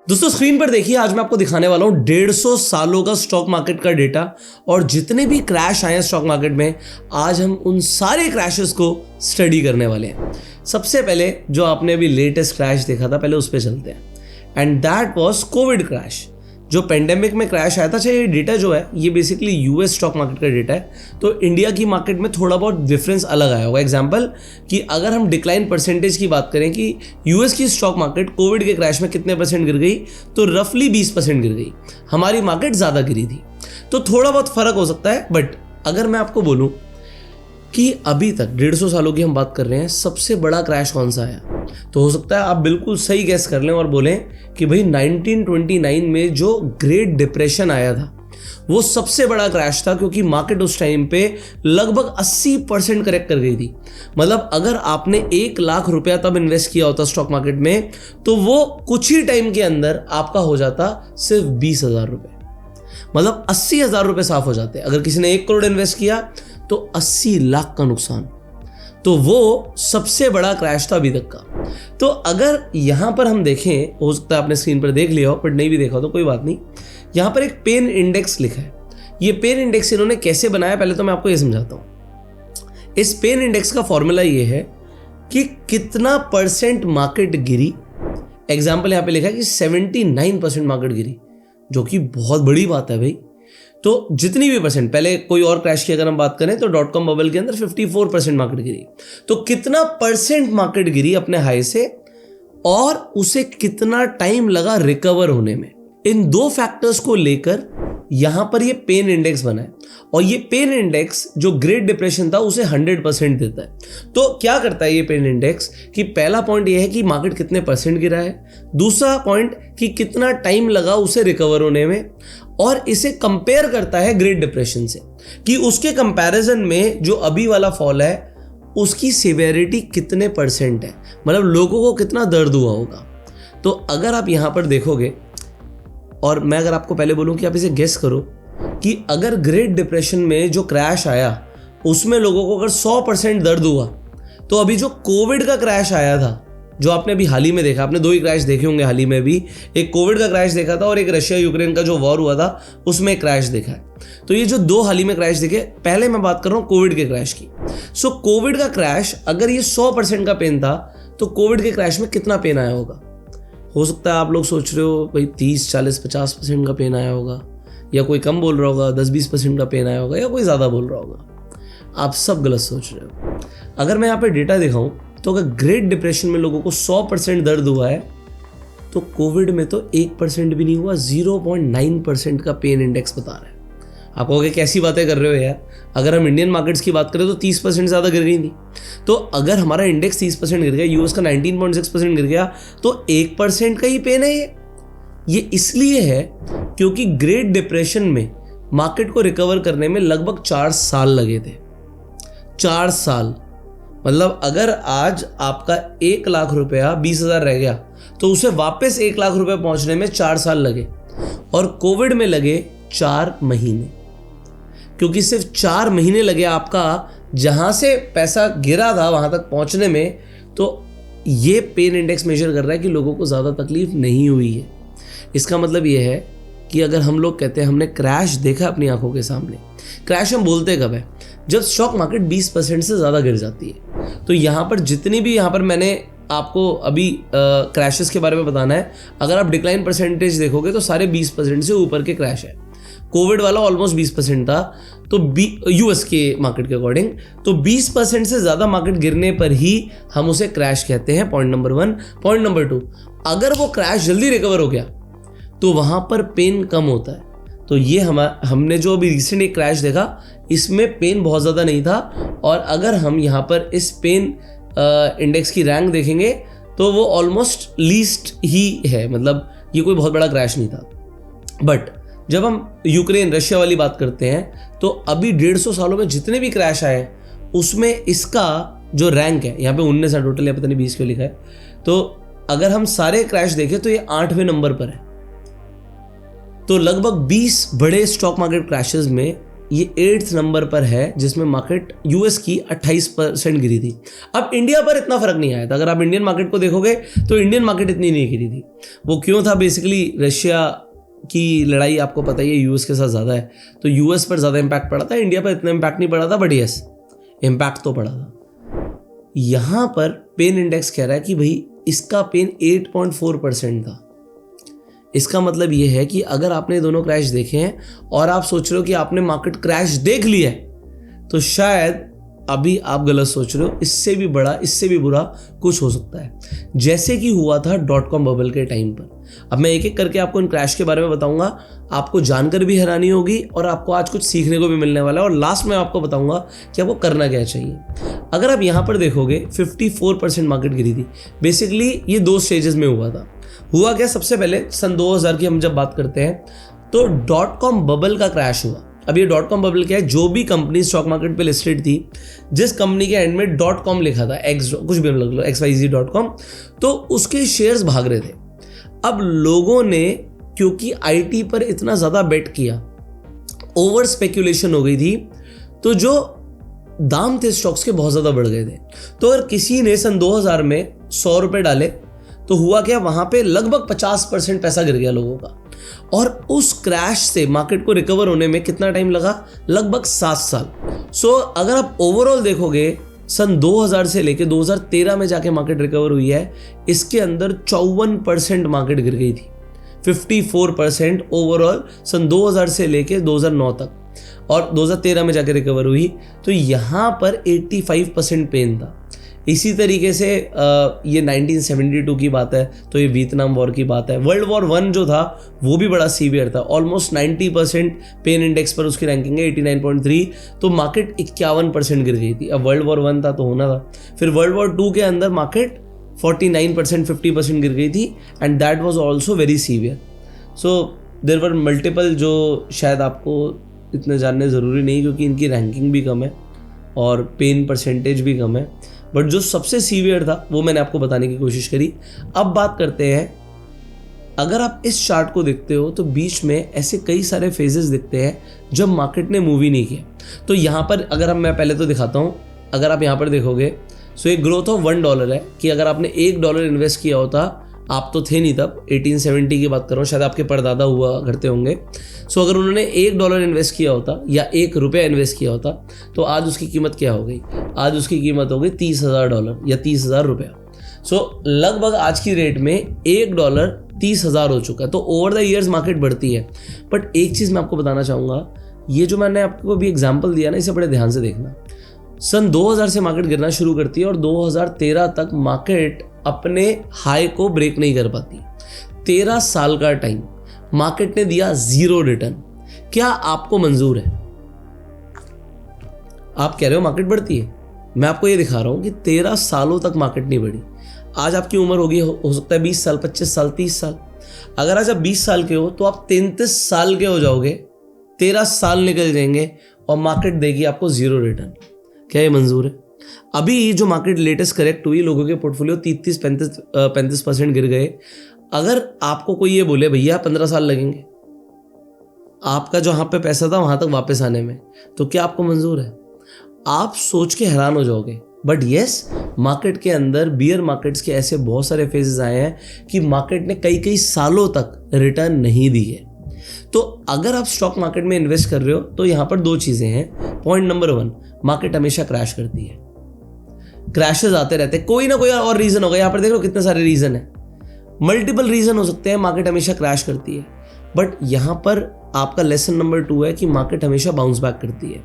दोस्तों स्क्रीन पर देखिए, आज मैं आपको दिखाने वाला हूं 150 सालों का स्टॉक मार्केट का डेटा और जितने भी क्रैश आए हैं स्टॉक मार्केट में, आज हम उन सारे क्रैशेस को स्टडी करने वाले हैं। सबसे पहले जो आपने अभी लेटेस्ट क्रैश देखा था, पहले उस पर चलते हैं, and that was Covid crash. जो पेंडेमिक में क्रैश आया था। अच्छा, ये डेटा जो है ये बेसिकली यूएस स्टॉक मार्केट का डेटा है, तो इंडिया की मार्केट में थोड़ा बहुत डिफरेंस अलग आया होगा। एग्जांपल कि अगर हम डिक्लाइन परसेंटेज की बात करें कि यूएस की स्टॉक मार्केट कोविड के क्रैश में कितने परसेंट गिर गई, तो रफली 20% गिर गई। हमारी मार्केट ज़्यादा गिरी थी, तो थोड़ा बहुत फर्क हो सकता है। बट अगर मैं आपको बोलूँ कि अभी तक 150 सालों की हम बात कर रहे हैं, सबसे बड़ा क्रैश कौन सा आया, तो हो सकता है आप बिल्कुल सही गैस कर लें और बोलें कि भाई 1929 में जो ग्रेट डिप्रेशन आया था वो सबसे बड़ा क्रैश था, क्योंकि मार्केट उस टाइम पे लगभग 80% करेक्ट कर गई थी। मतलब अगर आपने 1 लाख रुपया तब इन्वेस्ट किया होता स्टॉक मार्केट में, तो वो कुछ ही टाइम के अंदर आपका हो जाता सिर्फ 20,000 रुपये। मतलब 80,000 रुपये साफ हो जाते। अगर किसी ने 1 करोड़ इन्वेस्ट किया तो 80 लाख का नुकसान। तो वो सबसे बड़ा क्रैश था अभी तक का। तो अगर यहां पर हम देखें, हो सकता है आपने स्क्रीन पर देख लिया हो, बट नहीं भी देखा तो कोई बात नहीं। यहां पर एक पेन इंडेक्स लिखा है। ये पेन इंडेक्स इन्होंने कैसे बनाया, पहले तो मैं आपको ये समझाता हूं। इस पेन इंडेक्स का फॉर्मूला ये है कि कितना परसेंट मार्केट गिरी। एग्जाम्पल यहां पे लिखा है कि 79% मार्केट गिरी, जो कि बहुत बड़ी बात है भाई। तो जितनी भी परसेंट, पहले कोई और क्रैश की अगर हम बात करें तो .com बबल के अंदर 54% मार्केट गिरी। तो कितना परसेंट मार्केट गिरी अपने हाई से, और उसे कितना टाइम लगा रिकवर होने में। इन 2 फैक्टर्स को लेकर यहां पर ये पेन इंडेक्स बना है, और ये पेन इंडेक्स जो ग्रेट डिप्रेशन था उसे 100% देता है। तो क्या करता है ये पेन इंडेक्स कि पहला पॉइंट ये है कि मार्केट कितने परसेंट गिरा है, दूसरा पॉइंट कि कितना टाइम लगा उसे रिकवर होने में, और इसे कंपेयर करता है ग्रेट डिप्रेशन से कि उसके कंपैरिजन में जो अभी वाला फॉल है उसकी सिवियरिटी कितने परसेंट है, मतलब लोगों को कितना दर्द हुआ होगा। तो अगर आप यहां पर देखोगे, और मैं अगर आपको पहले बोलूं कि आप इसे गेस करो कि अगर ग्रेट डिप्रेशन में जो क्रैश आया उसमें लोगों को अगर 100% दर्द हुआ, तो अभी जो कोविड का क्रैश आया था, जो आपने अभी हाल ही में देखा, आपने 2 ही क्रैश देखे होंगे हाल ही में भी, एक कोविड का क्रैश देखा था और एक रशिया यूक्रेन का जो वॉर हुआ था उसमें क्रैश देखा है। तो ये जो 2 हाल ही में क्रैश देखे, पहले मैं बात कर रहा हूँ कोविड के क्रैश की। सो कोविड का क्रैश अगर ये 100% का पेन था, तो कोविड के क्रैश में कितना पेन आया होगा। हो सकता है आप लोग सोच रहे हो भाई 30, 40, 50% का पेन आया होगा, या कोई कम बोल रहा होगा 10-20% का पेन आया होगा, या कोई ज़्यादा बोल रहा होगा। आप सब गलत सोच रहे हो। अगर मैं यहाँ पे डेटा दिखाऊं तो अगर ग्रेट डिप्रेशन में लोगों को 100% दर्द हुआ है, तो कोविड में तो 1% भी नहीं हुआ, 0.9% का पेन इंडेक्स बता रहा है। आप कहोगे कैसी बातें कर रहे हो यार, अगर हम इंडियन मार्केट्स की बात करें तो 30% ज़्यादा गिर गई थी। तो अगर हमारा इंडेक्स 30% गिर गया, यूएस का 19.6% गिर गया, तो 1% का ही पेन है ये इसलिए है क्योंकि ग्रेट डिप्रेशन में मार्केट को रिकवर करने में लगभग 4 साल लगे थे। 4 साल, मतलब अगर आज आपका 1 लाख रुपया 20,000 रह गया, तो उसे वापस 1 लाख रुपया पहुंचने में 4 साल लगे, और कोविड में लगे 4 महीने, क्योंकि सिर्फ 4 महीने लगे आपका जहां से पैसा गिरा था वहां तक पहुंचने में। तो ये पेन इंडेक्स मेजर कर रहा है कि लोगों को ज़्यादा तकलीफ नहीं हुई है। इसका मतलब ये है कि अगर हम लोग कहते हैं हमने क्रैश देखा अपनी आंखों के सामने, क्रैश हम बोलते कब है, जब स्टॉक मार्केट 20% से ज़्यादा गिर जाती है। तो यहाँ पर जितनी भी, यहाँ पर मैंने आपको अभी क्रैशेस के बारे में बताना है। अगर आप डिक्लाइन परसेंटेज देखोगे तो सारे 20% से ऊपर के क्रैश है। कोविड वाला ऑलमोस्ट 20% था, तो यूएस के मार्केट के अकॉर्डिंग, तो 20% से ज़्यादा मार्केट गिरने पर ही हम उसे क्रैश कहते हैं। Point number 1। पॉइंट नंबर 2, अगर वो क्रैश जल्दी रिकवर हो गया तो वहाँ पर पेन कम होता है। तो ये हमने जो अभी रिसेंट एक क्रैश देखा, इसमें पेन बहुत ज़्यादा नहीं था, और अगर हम यहाँ पर इस पेन इंडेक्स की रैंक देखेंगे तो वो ऑलमोस्ट लीस्ट ही है, मतलब ये कोई बहुत बड़ा क्रैश नहीं था। बट जब हम यूक्रेन रशिया वाली बात करते हैं, तो अभी 150 सालों में जितने भी क्रैश आए उसमें इसका जो रैंक है, यहाँ पे 19 है टोटल, या पता नहीं 20 क्यों लिखा है, तो अगर हम सारे क्रैश देखें तो ये 8वें नंबर पर है। तो लगभग 20 बड़े स्टॉक मार्केट क्रैशेस में ये 8th नंबर पर है जिसमें मार्केट यूएस की 28% गिरी थी। अब इंडिया पर इतना फर्क नहीं आया था। अगर आप इंडियन मार्केट को देखोगे तो इंडियन मार्केट इतनी नहीं गिरी थी। वो क्यों था? बेसिकली रशिया की लड़ाई आपको पता ही है यूएस के साथ ज़्यादा है, तो यूएस पर ज़्यादा इम्पैक्ट पड़ा था, इंडिया पर इतना इम्पैक्ट नहीं पड़ा था, बट यस इम्पैक्ट तो पड़ा था। यहाँ पर पेन इंडेक्स कह रहा है कि भाई इसका पेन 8.4% था। इसका मतलब ये है कि अगर आपने दोनों क्रैश देखे हैं और आप सोच रहे हो कि आपने मार्केट क्रैश देख लिया है, तो शायद अभी आप गलत सोच रहे हो। इससे भी बड़ा, इससे भी बुरा कुछ हो सकता है, जैसे कि हुआ था .com बबल के टाइम पर। अब मैं एक एक करके आपको इन क्रैश के बारे में बताऊंगा, आपको जानकर भी हैरानी होगी और आपको आज कुछ सीखने को भी मिलने वाला है, और लास्ट में आपको बताऊंगा कि आपको करना क्या चाहिए। अगर आप यहाँ पर देखोगे 54% मार्केट गिरी थी। बेसिकली ये 2 स्टेजेस में हुआ था। हुआ क्या? सबसे पहले सन 2000 की हम जब बात करते हैं तो .com बबल का क्रैश हुआ। अब ये .com बबल क्या है? जो भी कंपनी स्टॉक मार्केट पे लिस्टेड थी, जिस कंपनी के एंड में .com लिखा था, x कुछ भी लग लो, xyz.com, तो उसके शेयर्स भाग रहे थे। अब लोगों ने क्योंकि आईटी पर इतना ज़्यादा बेट किया, ओवर स्पेक्यूलेशन हो गई थी, तो जो दाम थे स्टॉक्स के बहुत ज़्यादा बढ़ गए थे। तो अगर किसी ने सन 2000 में 100 रुपये डाले तो हुआ क्या? वहाँ पे लगभग 50% पैसा गिर गया लोगों का, और उस क्रैश से मार्केट को रिकवर होने में कितना टाइम लगा? लगभग 7 साल। सो अगर आप ओवरऑल देखोगे सन 2000 से लेके 2013 में जाके मार्केट रिकवर हुई है, इसके अंदर 54% मार्केट गिर गई थी। 54% ओवरऑल सन 2000 से लेके 2009 तक, और 2013 में जाके रिकवर हुई। तो यहाँ पर 85% पेन था। इसी तरीके से ये 1972 की बात है, तो ये वियतनाम वॉर की बात है। वर्ल्ड वॉर 1 जो था वो भी बड़ा सीवियर था, ऑलमोस्ट 90% पेन इंडेक्स पर उसकी रैंकिंग है 89.3, तो मार्केट 51% गिर गई थी। अब वर्ल्ड वॉर 1 था तो होना था। फिर वर्ल्ड वॉर 2 के अंदर मार्केट 49%, 50% गिर गई थी, and that was also very severe. So there were multiple, जो शायद आपको इतने जानने ज़रूरी नहीं क्योंकि इनकी रैंकिंग भी कम है और पेन परसेंटेज भी कम है, बट जो सबसे सीवियर था वो मैंने आपको बताने की कोशिश करी। अब बात करते हैं, अगर आप इस चार्ट को देखते हो तो बीच में ऐसे कई सारे फेजेस दिखते हैं जब मार्केट ने मूव ही नहीं किया। तो यहाँ पर अगर मैं पहले तो दिखाता हूँ, अगर आप यहाँ पर देखोगे सो एक ग्रोथ ऑफ $1 है कि अगर आपने $1 इन्वेस्ट किया होता, आप तो थे नहीं तब, 1870 की बात कर रहा हूँ, शायद आपके परदादा हुआ करते होंगे। सो अगर उन्होंने $1 इन्वेस्ट किया होता या ₹1 इन्वेस्ट किया होता, तो आज उसकी कीमत क्या हो गई? आज उसकी कीमत हो गई $30,000 या $30,000। सो लगभग आज की रेट में $1 30,000 हो चुका है। तो ओवर द ईयर्स मार्केट बढ़ती है। बट एक चीज़ मैं आपको बताना चाहूँगा, ये जो मैंने आपको अभी एग्जाम्पल दिया ना, इसे बड़े ध्यान से देखना। सन 2000 से मार्केट गिरना शुरू करती है और 2013 तक मार्केट अपने हाई को ब्रेक नहीं कर पाती। 13 साल का टाइम मार्केट ने दिया 0 रिटर्न। क्या आपको मंजूर है? आप कह रहे हो मार्केट बढ़ती है, मैं आपको ये दिखा रहा हूं कि 13 सालों तक मार्केट नहीं बढ़ी। आज आपकी उम्र होगी, हो सकता है 20 साल, 25 साल, 30 साल। अगर आज आप 20 साल के हो तो आप 33 साल के हो जाओगे, 13 साल निकल जाएंगे और मार्केट देगी आपको 0 रिटर्न। क्या ये मंजूर है? अभी जो मार्केट लेटेस्ट करेक्ट हुई, लोगों के पोर्टफोलियो 35% गिर गए। अगर आपको कोई ये बोले भैया 15 साल लगेंगे आपका जहाँ पे पैसा था वहाँ तक वापस आने में, तो क्या आपको मंजूर है? आप सोच के हैरान हो जाओगे। बट येस, मार्केट के अंदर बियर मार्केट्स के ऐसे बहुत सारे फेजेस आए हैं कि मार्केट ने कई कई सालों तक रिटर्न नहीं दी है। तो अगर आप स्टॉक मार्केट में इन्वेस्ट कर रहे हो तो यहाँ पर 2 चीज़ें हैं। पॉइंट नंबर 1, मार्केट हमेशा क्रैश करती है, क्रैशेस आते रहते हैं, कोई ना कोई और रीज़न होगा। यहाँ पर देख लो कितने सारे रीज़न है, मल्टीपल रीज़न हो सकते हैं, मार्केट हमेशा क्रैश करती है। बट यहाँ पर आपका लेसन नंबर 2 है कि मार्केट हमेशा बाउंस बैक करती है।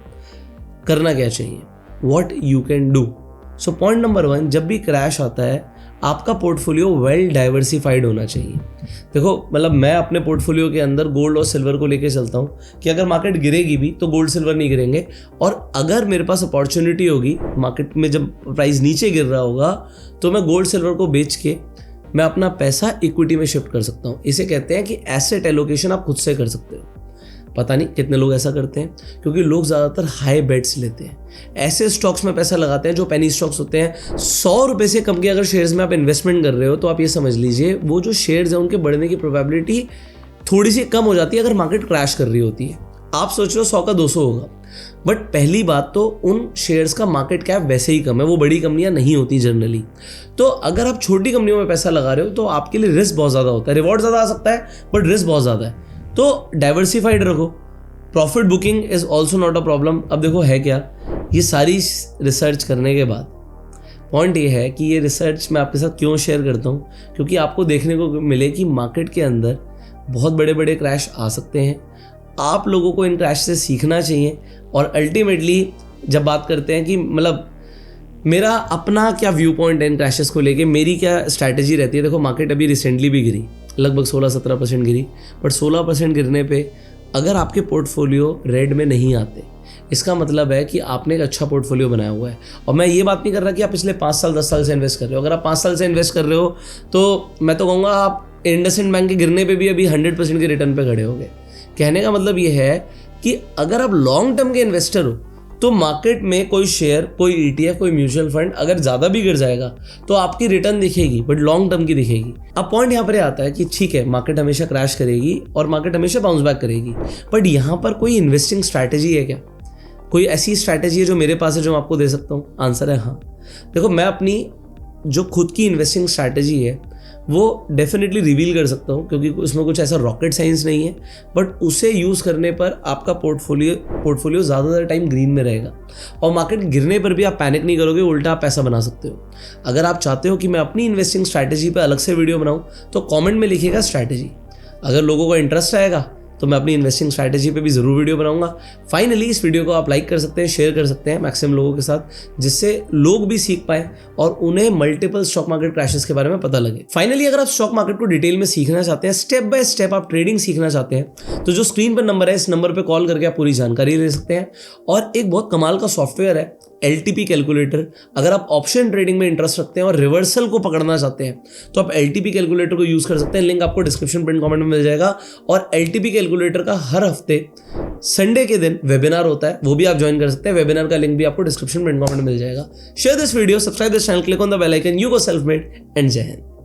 करना क्या चाहिए? What you can do. So point number 1, जब भी क्रैश आता है आपका पोर्टफोलियो वेल डाइवर्सिफाइड होना चाहिए। देखो, मतलब मैं अपने पोर्टफोलियो के अंदर गोल्ड और सिल्वर को लेके चलता हूँ कि अगर मार्केट गिरेगी भी तो गोल्ड सिल्वर नहीं गिरेंगे, और अगर मेरे पास अपॉर्चुनिटी होगी मार्केट में जब प्राइस नीचे गिर रहा होगा तो मैं गोल्ड सिल्वर को बेच के मैं अपना पैसा इक्विटी में शिफ्ट कर सकता हूँ। इसे कहते हैं कि एसेट एलोकेशन आप खुद से कर सकते हो। पता नहीं कितने लोग ऐसा करते हैं, क्योंकि लोग ज़्यादातर हाई बेट्स लेते हैं, ऐसे स्टॉक्स में पैसा लगाते हैं जो पेनी स्टॉक्स होते हैं। 100 रुपये से कम के अगर शेयर्स में आप इन्वेस्टमेंट कर रहे हो तो आप ये समझ लीजिए वो जो शेयर्स हैं उनके बढ़ने की प्रोबेबिलिटी थोड़ी सी कम हो जाती है अगर मार्केट क्रैश कर रही होती है। आप सोच रहे हो 100 का 200 होगा, बट पहली बात तो उन शेयर्स का मार्केट कैप वैसे ही कम है, वो बड़ी कंपनियां नहीं होती जनरली। तो अगर आप छोटी कंपनियों में पैसा लगा रहे हो तो आपके लिए रिस्क बहुत ज़्यादा होता है, रिवॉर्ड ज़्यादा आ सकता है बट रिस्क बहुत ज़्यादा है। तो डाइवर्सिफाइड रखो। Profit booking is also not a problem. अब देखो है क्या, ये सारी रिसर्च करने के बाद पॉइंट ये है कि ये रिसर्च मैं आपके साथ क्यों शेयर करता हूँ, क्योंकि आपको देखने को मिले कि मार्केट के अंदर बहुत बड़े बड़े क्रैश आ सकते हैं। आप लोगों को इन क्रैश से सीखना चाहिए। और अल्टीमेटली जब बात करते हैं कि मतलब मेरा अपना क्या व्यू पॉइंट है इन क्रैशेस को लेके, मेरी क्या स्ट्रैटेजी रहती है। देखो मार्केट अभी रिसेंटली भी गिरी, लगभग 16-17% गिरी, बट 16% गिरने पे अगर आपके पोर्टफोलियो रेड में नहीं आते, इसका मतलब है कि आपने एक अच्छा पोर्टफोलियो बनाया हुआ है। और मैं ये बात नहीं कर रहा कि आप पिछले 5 साल 10 साल से इन्वेस्ट कर रहे हो। अगर आप 5 साल से इन्वेस्ट कर रहे हो तो मैं तो कहूँगा आप इंडसइंड बैंक के गिरने पे भी अभी 100% के रिटर्न पे खड़े होगे। कहने का मतलब ये है कि अगर आप लॉन्ग टर्म के इन्वेस्टर हो तो मार्केट में कोई शेयर, कोई ETF, कोई म्यूचुअल फंड अगर ज़्यादा भी गिर जाएगा तो आपकी रिटर्न दिखेगी बट लॉन्ग टर्म की दिखेगी। अब पॉइंट यहाँ पर आता है कि ठीक है मार्केट हमेशा क्रैश करेगी और मार्केट हमेशा बाउंस बैक करेगी, बट यहाँ पर कोई इन्वेस्टिंग स्ट्रैटेजी है क्या? कोई ऐसी स्ट्रैटेजी है जो मेरे पास है जो मैं आपको दे सकता हूँ? आंसर है हाँ। देखो मैं अपनी जो खुद की इन्वेस्टिंग स्ट्रैटेजी है वो डेफिनेटली रिवील कर सकता हूँ, क्योंकि उसमें कुछ ऐसा रॉकेट साइंस नहीं है, बट उसे यूज़ करने पर आपका पोर्टफोलियो ज़्यादातर टाइम ग्रीन में रहेगा और मार्केट गिरने पर भी आप पैनिक नहीं करोगे, उल्टा आप पैसा बना सकते हो। अगर आप चाहते हो कि मैं अपनी इन्वेस्टिंग स्ट्रैटेजी पर अलग से वीडियो बनाऊँ तो कॉमेंट में लिखिएगा स्ट्रैटेजी। अगर लोगों को इंटरेस्ट आएगा तो मैं अपनी इन्वेस्टिंग स्ट्रैटेजी पे भी ज़रूर वीडियो बनाऊंगा। फाइनली इस वीडियो को आप लाइक कर सकते हैं, शेयर कर सकते हैं मैक्सिमम लोगों के साथ, जिससे लोग भी सीख पाए और उन्हें मल्टीपल स्टॉक मार्केट क्रैशेस के बारे में पता लगे। फाइनली अगर आप स्टॉक मार्केट को डिटेल में सीखना चाहते हैं, स्टेप बाय स्टेप आप ट्रेडिंग सीखना चाहते हैं, तो जो स्क्रीन पर नंबर है इस नंबर पर कॉल करके आप पूरी जानकारी ले सकते हैं। और एक बहुत कमाल का सॉफ्टवेयर है LTP कैलकुलेटर। अगर आप ऑप्शन ट्रेडिंग में इंटरेस्ट रखते हैं और रिवर्सल को पकड़ना चाहते हैं तो आप LTP कैलकुलेटर को यूज़ कर सकते हैं। लिंक आपको डिस्क्रिप्शन पिन कमेंट में मिल जाएगा। और LTP कैलकुलेटर का हर हफ्ते संडे के दिन वेबिनार होता है, वो भी आप ज्वाइन कर सकते हैं। वेबिनार का लिंक भी आपको डिस्क्रिप्शन पिन कमेंट में मिल जाएगा। Share this video, subscribe this channel, click on the bell icon. You go self made and जय हिंद।